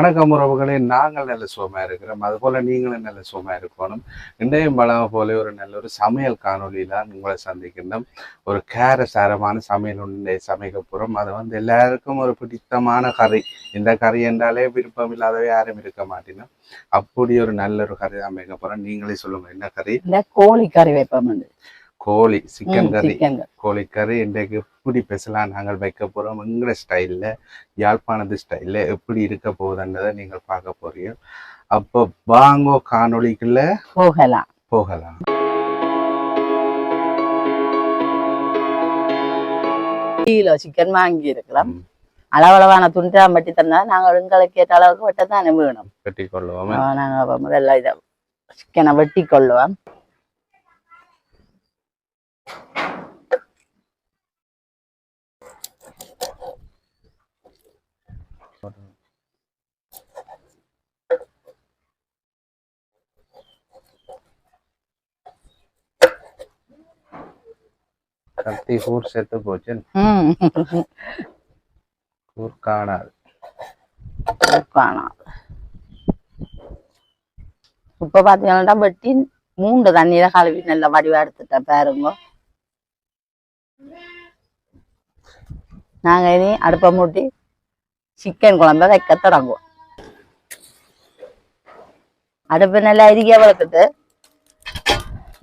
வணக்கம் உறவுகளே, நாங்கள் நல்ல சுகமா இருக்கிறோம். அதுபோல நீங்களும் நல்ல சுகமா இருக்கணும். இன்றையும் பழமை போல ஒரு நல்ல ஒரு சமையல் காணொலியில உங்களை சந்திக்கின்றோம். ஒரு சாரமான சமையல் ஒன்றை சமைக்க போறோம். அது எல்லாருக்கும் ஒரு பிடித்தமான கறி. இந்த கறி என்றாலே விருப்பம் இல்லாதவே யாரும் இருக்க மாட்டேன்னா அப்படி ஒரு நல்ல ஒரு கறி அமைக்க போறோம். நீங்களே சொல்லுங்க, என்ன கறி? கோழி கறி வைப்போம். கோழி சிக்கன் கறி. கோழிக்கறி இன்றைக்கு எப்படி பெசலாம் நாங்கள் வைக்க போறோம். எங்களோட ஸ்டைல்ல, யாழ்ப்பாணத்து ஸ்டைல்ல எப்படி இருக்க போகுதுன்றதை நீங்கள் பார்க்க போறீங்க. அப்போ வாங்கோ காணொலிக்குள்ள போகலாம். கிலோ சிக்கன் வாங்கி இருக்கலாம். அளவளவான துண்டா வட்டி தந்தா நாங்கள் எங்களுக்கு கேட்ட அளவுக்கு வெட்டத்தானே வேணும். வெட்டி கொள்ளுவோம். நாங்க முதல்ல இதை சிக்கனை வெட்டி கொள்ளுவோம். கத்தி கூர் செத்து போச்சு. கூர் காணாது. இப்ப பாத்தீங்கன்னா வெட்டி 3 தண்ணீரை கழுவி நல்ல வடிவா எடுத்துட்டேன் பாருங்க. நாங்க இனி அடுப்பை மூட்டி சிக்கன் குழம்ப வைக்க தொடங்குவோம். அடுப்பு நல்லா எரிக்க வளர்த்துட்டு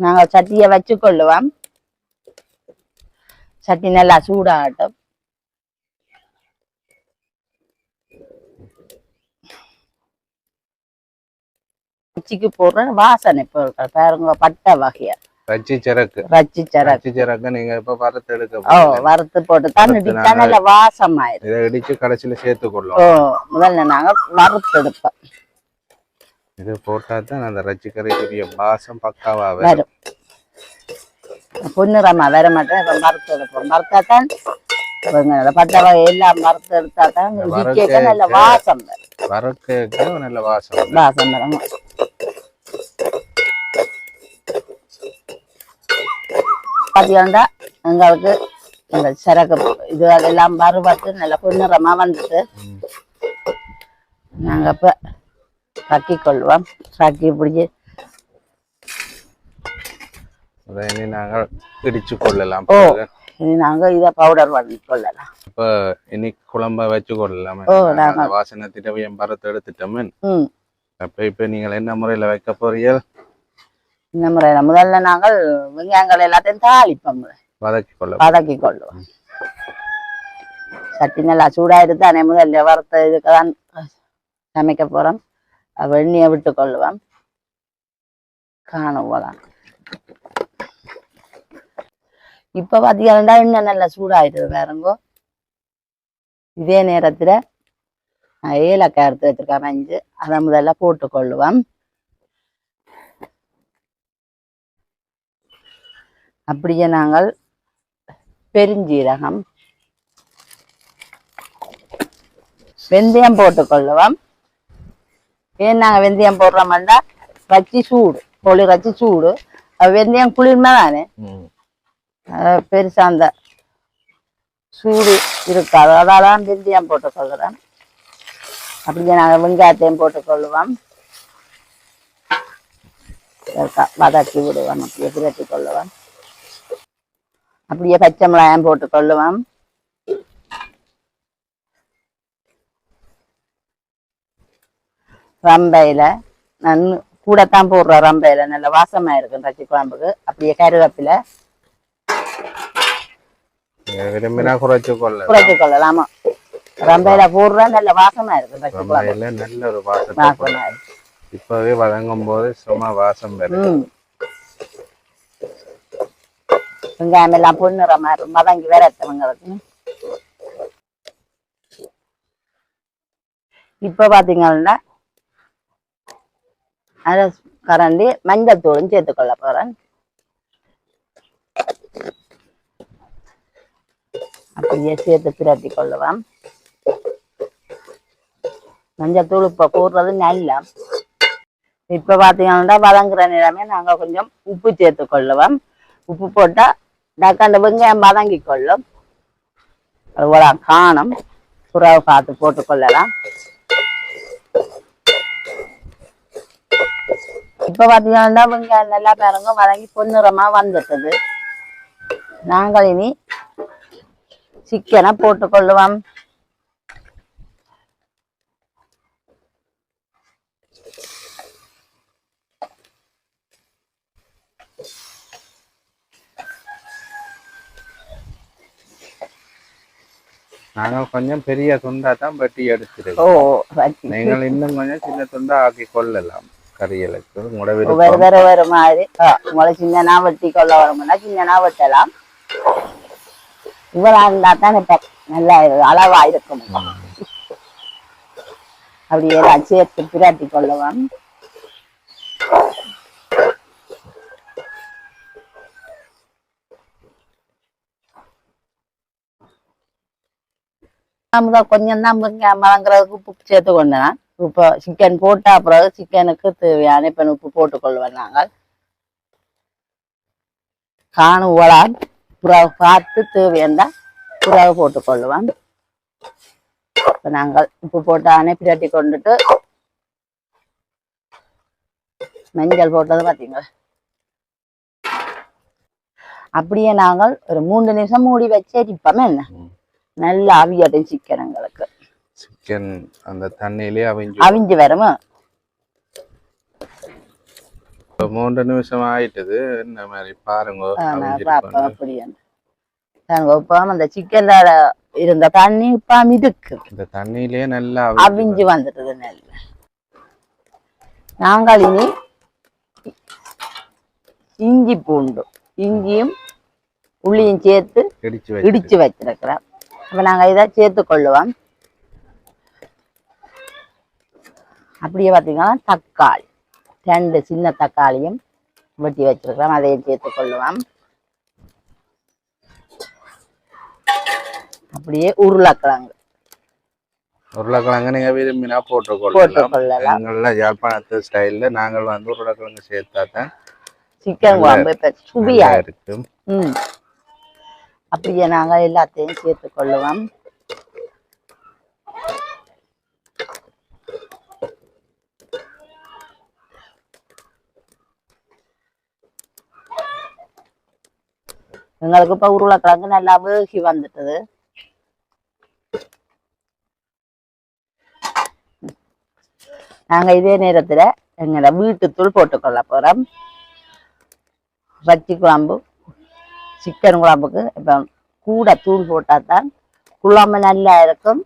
நாங்க சட்டியை வச்சு கொள்ளுவோம். சட்டி நல்லா சூடாகட்டும். பச்சிக்கு போடுற வாசனை பொருட்கள் பாருங்க. பட்டை வகையா ரச்சி சரக்கு நீங்க இப்ப வறுத்து எடுக்க வறுத்து போட்டு தான் நல்ல வாசம் ஆயிடும். இதை இடிச்சு கடைசியில சேர்த்து கொள்ளும். முதல்ல நாங்க வறுத்து எடுப்போம். இது போட்டா தான் அந்த ரச்சி கறிக்குரிய வாசம் பக்காவா வரும். பொன்னிறமா வர மாட்டேன். இப்ப வறுத்து எடுப்போம். வறுத்தாத்தான் பட்டை வகை எல்லாம் வறுத்து எடுத்தாதான் நல்ல வாசம் வரும். வறுக்க நல்ல வாசம் வரும். பாத்தீங்கன்னா எங்களுக்கு இந்த சரக்கு இது அதெல்லாம் வறுபட்டு நல்ல பொன்னிறமா வந்துட்டு நாங்க இப்ப ரக்கி கொள்வோம். ரக்கி பிடிச்சி நாங்கள் இடிச்சு கொள்ளலாம். இனி நாங்க இதை பவுடர் பண்ணி கொள்ளலாம். இப்ப இன்னைக்கு குழம்ப வச்சு கொள்ளலாம். வாசனை திட்டவியம் பரத்து எடுத்துட்டோமே. இப்ப நீங்கள் என்ன முறையில வைக்க போறீர்கள்? இந்த முறையில முதல்ல நாங்கள் வெங்காயங்கள் எல்லாத்தையும் தாளிப்போம். வதக்கி கொள்ளுவோம். சட்டி நல்லா சூடாயிட்டு தானே முதல்ல வறுத்த இதுக்குதான் சமைக்க போறோம். எண்ணெயை விட்டு கொள்ளுவோம். காணுவோம். இப்ப பாத்தீங்கன்னா எண்ணெய் நல்லா சூடாயிடுது வேறங்கோ. இதே நேரத்துல ஏலக்காய் எடுத்து வச்சிருக்கேன் 5. அதை முதல்ல போட்டு கொள்ளுவோம். அப்படியே நாங்கள் பெருஞ்சீரகம், வெந்தயம் போட்டு கொள்ளுவோம். ஏன் நாங்க வெந்தயம் போடுறோம்னா ரச்சி சூடு, கோழி ரச்சி சூடு. வெந்தயம் குளிர்மை தானே, பெருசா அந்த சூடு இருக்காது. அதான் வெந்தயம் போட்டு கொள்ளுறோம். அப்படியே நாங்க வெங்காயத்தையும் போட்டு கொள்ளுவோம். வதக்கி விடுவோம். அப்படியே பிரட்டி கொள்ளுவோம். அப்படியே பச்சை மிளகாயம் போட்டு கொள்ளுவோம். ரம்பையில நான் கூடத்தான் போடுறேன். ரம்பையில நல்ல வாசமா இருக்கு ரச்சி குழம்புக்கு. அப்படியே கருவேப்பிலை குறைச்சு கொள்ளலாமா. ரம்பையில போடுற நல்ல வாசமா இருக்கு ரச்சி குழம்பு. நல்ல ஒரு வாசமா இருக்கு. இப்பவே வதங்கும் போது சும்மா வாசம் வரும். வெங்காயம் எல்லாம் பொன்னிறமா வதங்கி வரட்டவங்களுக்கு. இப்ப பாத்தீங்கன்னா அரை கரண்டி மஞ்சள் தூளும் சேர்த்துக்கொள்ள போறேன். அப்படியே சேர்த்து பிரட்டி கொள்ளுவோம். மஞ்சள் தூள் இப்ப போடுறது நல்லா. இப்ப பாத்தீங்கன்னா வதங்குற நிலைமை நாங்க கொஞ்சம் உப்பு சேர்த்து கொள்ளுவோம். உப்பு போட்டா அந்த வெங்காயம் வதங்கி கொள்ளும். அதுபோல காணும் புறவை பார்த்து போட்டு கொள்ளலாம். இப்ப பாத்தீங்கன்னா வெங்காயம் நல்லா பாருங்க வதங்கி பொன்னிறமா வந்துட்டது. நாங்கள் இனி சிக்கனை போட்டுக்கொள்ளுவோம். நாங்கள் கொஞ்சம் பெரிய துண்டா தான் வெட்டி எடுத்துருக்கோம். நீங்கள் இன்னும் கொஞ்சம் சின்ன துண்டா ஆக்கி கொள்ளலாம். கறிகளுக்கு வேற மாதிரி உங்களை சின்னனா வெட்டி கொள்ள வரும்னா சின்னனா வெட்டலாம். இவ்வளவு இருந்தா தான் இப்ப நல்லா அளவா இருக்கும். அப்படியே சேர்த்து பிராட்டி கொள்ளலாம். கொஞ்சம் தான் மலங்கிறதுக்கு உப்பு சேர்த்து கொண்டேன். இப்போ சிக்கன் போட்டா பிறகு சிக்கனுக்கு தேவையான இப்ப உப்பு போட்டுக்கொள்வேன். நாங்கள் காணும் உலா புறாவை பார்த்து தேவையாண்டா புறாவை போட்டுக்கொள்ளுவோம். இப்ப நாங்கள் உப்பு போட்டானே பிரட்டி கொண்டுட்டு மஞ்சள் போட்டது பார்த்தீங்களா. அப்படியே நாங்கள் ஒரு 3 நிமிஷம் மூடி வச்சே இருப்போமே என்ன நல்லா அவியட்டும். சிக்கன் எங்களுக்கு சிக்கன் அந்த தண்ணியிலே அவிஞ்சு வருமா. 3 நிமிஷம் ஆயிட்டது. என்ன மாதிரி பாருங்க. அப்படியே அந்த சிக்கன்ல இருந்த தண்ணி இப்ப மிதுக்கு இந்த தண்ணியிலே நல்லா அவிஞ்சு வந்துட்டது. நல்லா நாங்கள் இனி இஞ்சி பூண்டு இஞ்சியும் உள்ளியும் சேர்த்து இடிச்சு வச்சிருக்கிறோம். அப்ப நாங்க இதை சேர்த்து கொள்ளுவோம். அப்படியே பார்த்தீங்கன்னா தக்காளி 2 சின்ன தக்காளியும் வெட்டி வச்சிருக்கிறோம். அதையும் சேர்த்து கொள்ளுவோம். அப்படியே உருளைக்கிழங்கு நீங்க விரும்பினா போட்டுக்கொள்ளலாம். யாழ்ப்பாணத்து ஸ்டைல்ல நாங்கள் உருளைக்கிழங்கு சேர்த்தாதான் சிக்கன் குழம்பு இப்ப சுவையா இருக்கும். அப்படியே நாங்க எல்லாத்தையும் சேர்த்து கொள்ளுவோம். எங்களுக்கு இப்ப உருளைக்கிழங்கு நல்லா வேகி வந்துட்டது. நாங்க இதே நேரத்துல எங்களோட வீட்டுத்தூள் போட்டுக்கொள்ள போறோம். வச்சி குழம்பு சிக்கன் குழம்புக்கு இப்ப கூட தூள் போட்டா தான் குழம்பு நல்லா இருக்கும்.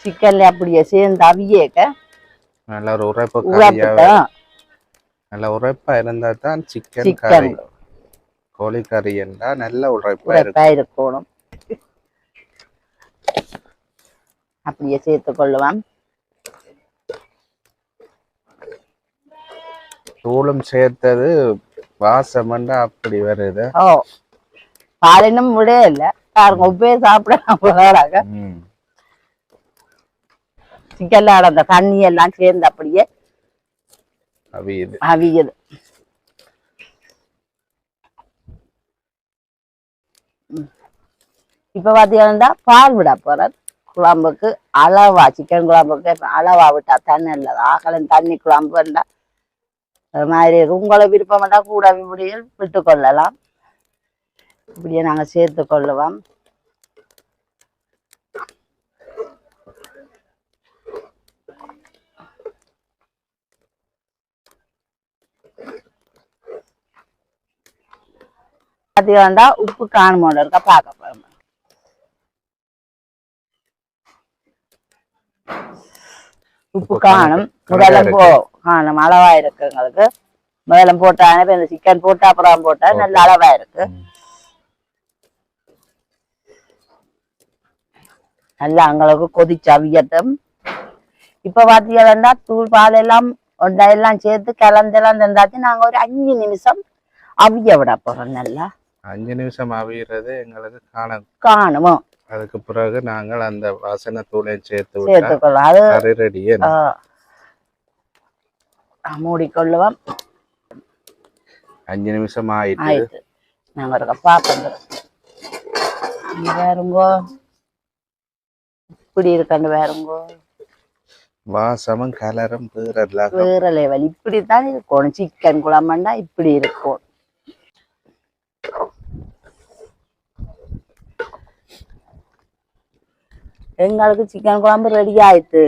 சிக்கன்ல அப்படியே சேர்ந்து அவியேக்க நல்ல ஒரு உரைப்பா இருந்தா தான் சிக்கன் கோழி கறி என்றா நல்ல உரைப்பா இருக்கணும். அப்படியே சேர்த்து கொள்ளுவோம். தூளும் சேர்த்தது வாசம் அப்படி வருது. பாலினும் விட இல்ல பாருங்க உப்பே சாப்பிட சிக்கன்ல அந்த தண்ணி எல்லாம் சேர்ந்து அப்படியே அவியுது. இப்ப பாத்தீங்கன்னா பால் விட போறேன் குழம்புக்கு அளவா. சிக்கன் குழம்புக்கு அளவா விட்டா தண்ணி இல்லது ஆகலம் தண்ணி குழம்பு வேண்டா. அது மாதிரி உங்களை விருப்பம் வேண்டா கூட இப்படியில் விட்டு கொள்ளலாம். இப்படியே நாங்க சேர்த்து கொள்ளுவோம். அது வேண்டா உப்பு காணுமோட இருக்கா பார்க்க போறோம். உப்பு காணும் முதலம் காணும் அளவா இருக்கு. எங்களுக்கு முதலம் போட்டானே இந்த சிக்கன் போட்டா அப்புறம் போட்டா நல்ல அளவா இருக்கு. நல்லா எங்களுக்கு கொதிச்சு அவியட்டும். இப்ப பாத்தீங்கன்னா தூள் பால் எல்லாம் ஒன்றையெல்லாம் சேர்த்து கலந்தெல்லாம் தந்தாச்சு. நாங்க ஒரு 5 நிமிஷம் அவிய விட போறோம். நல்லா 5 நிமிஷம் அவியறது எங்களுக்கு காணுமோ. அதுக்கு பிறகு நாங்கள் அந்த வாசனை தூளை சேர்த்துக்கொள்ளலாம். மூடிக்கொள்ளுவோம். 5 நிமிஷம் ஆயிட்டு நாங்க இருக்க பாப்போம். வேறுங்கோ இப்படி இருக்காண்டு வேறுங்கோ வாசமும் கலரும் வேற வேற லெவல். இப்படித்தான் இருக்கணும். சிக்கன் குழம்புண்டா இப்படி இருக்கும். எங்களுக்கு சிக்கன் குழம்பு ரெடி ஆயிட்டு.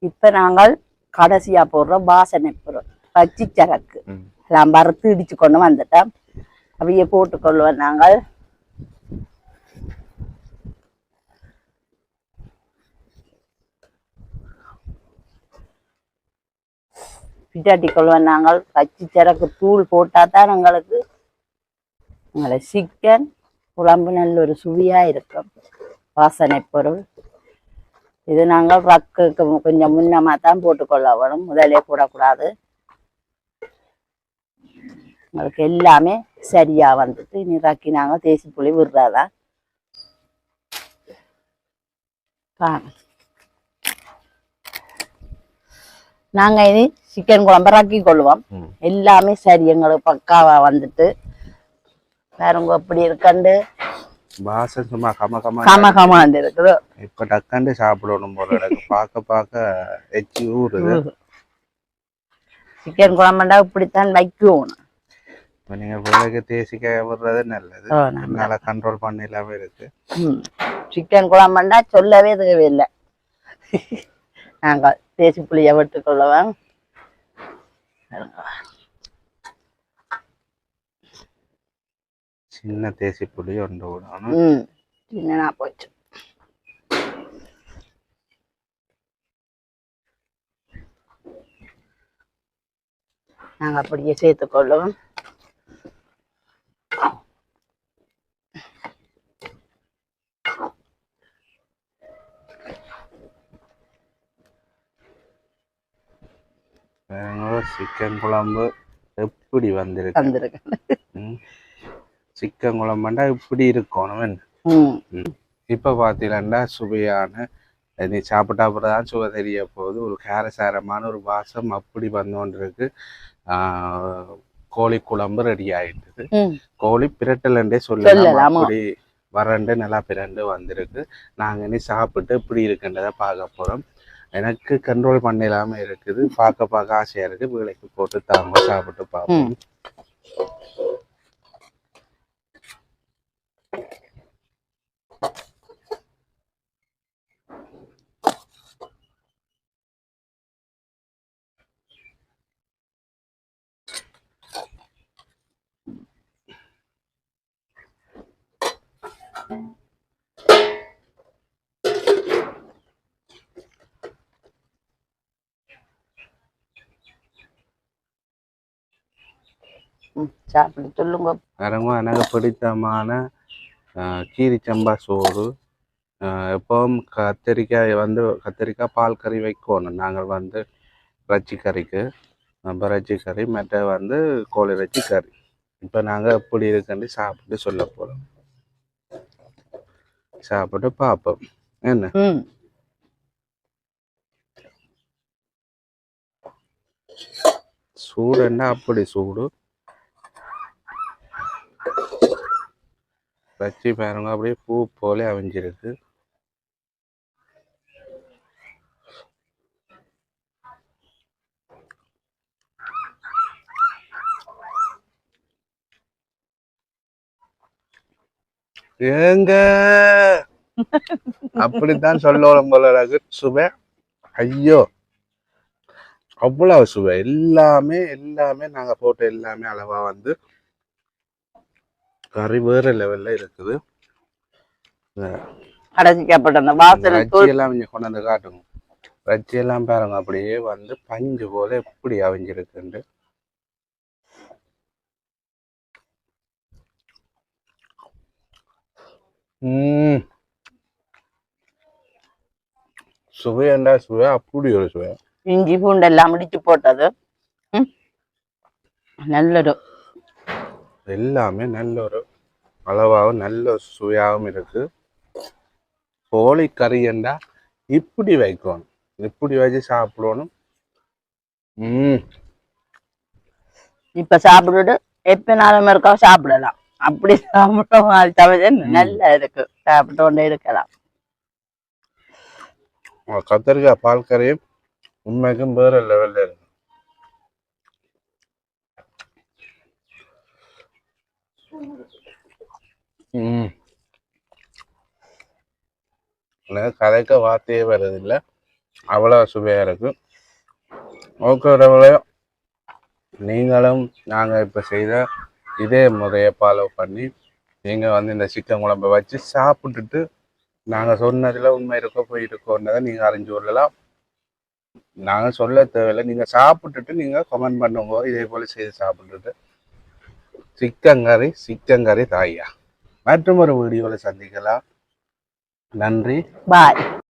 இப்ப நாங்கள் கடைசியா போடுற வாசனை பொருள் பச்சி சரக்கு எல்லாம் வறுத்து இடிச்சு கொண்டு வந்துட்டோம். அவைய போட்டுக்கொள்வோம் நாங்கள். பிட்டாட்டி கொள்வோம் நாங்கள். பச்சி சரக்கு தூள் போட்டா தான் எங்களுக்கு சிக்கன் குழம்பு நல்ல ஒரு சுவையா இருக்கும். வாசனை பொருள் இது நாங்கள் ரக்குக்கு கொஞ்சம் முன்னமா தான் போட்டுக்கொள்ள வேணும். முதலே போடக்கூடாது. உங்களுக்கு எல்லாமே சரியா வந்துட்டு இனி ரக்கி நாங்கள் தேசி புளி விடுறாதான். நாங்க இனி சிக்கன் குழம்பு ரக்கி கொள்வோம். எல்லாமே சரி எங்களுக்கு பக்காவா வந்துட்டு பாருங்க எப்படி இருக்கண்டு. வாசம் சும்மா கமகமாண்டு இருக்குது. இப்ப டக்காண்டு சாப்பிடணும் போல எனக்கு. பார்க்க எச்சி ஊறுது. சிக்கன் குழம்புண்டா இப்படித்தான் வைக்கணும். இப்ப நீங்க பிள்ளைக்கு தேசிக்காய் விடுறது நல்லது. நல்லா கண்ட்ரோல் பண்ணிடலாமே இருக்கு. சிக்கன் குழம்புண்டா சொல்லவே தேவையில்லை. நாங்கள் தேசி புளியை விட்டு கொள்ளுவோம். சின்ன தேசி புளி ஒன்று விடணும். சின்னனா போச்சு. நாங்க அப்படியே சேர்த்துக் கொள்ளுவோம். சிக்கன் குழம்பு எப்படி வந்திருக்கு. சிக்கன் குழம்புண்டா இப்படி இருக்கணும். இப்ப பாத்தீங்கன்னா சுவையான நீ சாப்பிட்டா அப்புறம் சுவை தெரிய போகுது. ஒரு காரசாரமான ஒரு வாசம் அப்படி வந்தோன்றிருக்கு. கோழி குழம்பு ரெடி ஆயிட்டுது. கோழி பிரட்டலண்டே சொல்லலாம். அப்படி வறண்டு நல்லா பிரண்டு வந்திருக்கு. நாங்க இனி சாப்பிட்டு இப்படி இருக்குன்றதை பார்க்க போறோம். எனக்கு கண்ட்ரோல் பண்ணிடாம இருக்குது. பார்க்க ஆசையா இருக்கு. வேலைக்கு போட்டு தாங்க சாப்பிட்டு பார்ப்போம். சாப்பிட்டு சொல்லுங்க. எனக்கு பிடித்தமான கீரி சம்பா சோறு. எப்பவும் கத்திரிக்காய் பால் கறி வைக்கணும். நாங்கள் இறைச்சி கறிக்கு இறைச்சி கறி மற்ற கோழி இறைச்சி கறி. இப்போ நாங்கள் எப்படி இருக்குன்னு சாப்பிட்டு சொல்ல போகிறோம். சாப்பிட்டு பார்ப்போம். என்ன சூடுன்னா அப்படி சூடு. இறைச்சி பாருங்க அப்படியே பூ போல அவிஞ்சிருக்கு. ஏங்க அப்படித்தான் சொல்லணும் போல சுவை. ஐயோ அவ்வளவு சுவை. எல்லாமே நாங்க போட்ட எல்லாமே அளவா கறி வேற லெவல்ல இருக்குது. எல்லாம் கொண்டாந்து காட்டுங்க. இறைச்சி எல்லாம் பாருங்க அப்படியே பஞ்சு போல எப்படி அவிஞ்சிருக்கு. சுவையண்டா சுவை அப்படி ஒரு சுவை. இஞ்சி பூண்டு எல்லாம் முடிச்சு போட்டது நல்லது. எல்லாமே நல்ல ஒரு அளவாகவும் நல்ல சுவையாகவும் இருக்கு. கோழி கறியண்டா இப்படி வைக்கணும். இப்படி வச்சு சாப்பிடணும். இப்ப சாப்பிட்டுட்டு எப்ப நாளும் இருக்கா சாப்பிடலாம். அப்படி சாப்பிட்டோம் நல்லா இருக்கு. சாப்பிட்டு கொண்டே இருக்கலாம். கத்திரிக்காய் பால் கறியும் உண்மைக்கும் வேற லெவல்ல இருக்கு. எனக்கு கதைக்க வார்த்தையே வர்றதில்லை, அவ்வளோ சுவையாக இருக்கு. ஓகே நீங்களும் நாங்கள் இப்போ செய்த இதே முறையை ஃபாலோ பண்ணி நீங்கள் வந்து இந்த சிக்கன் குழம்பை வச்சு சாப்பிட்டுட்டு நாங்கள் சொன்னதில் உண்மை இருக்கோ போய் இருக்கோன்றதை நீங்கள் அறிஞ்சு கொள்ளலாம். நாங்கள் சொல்ல தேவையில்லை, நீங்கள் சாப்பிட்டுட்டு நீங்கள் கமெண்ட் பண்ணுங்க. இதே போல் செய்து சாப்பிட்டுட்டு சிக்கன் கறி தாயா மற்றும் ஒரு வீடியோவில் சந்திக்கலாம். நன்றி, பாய்.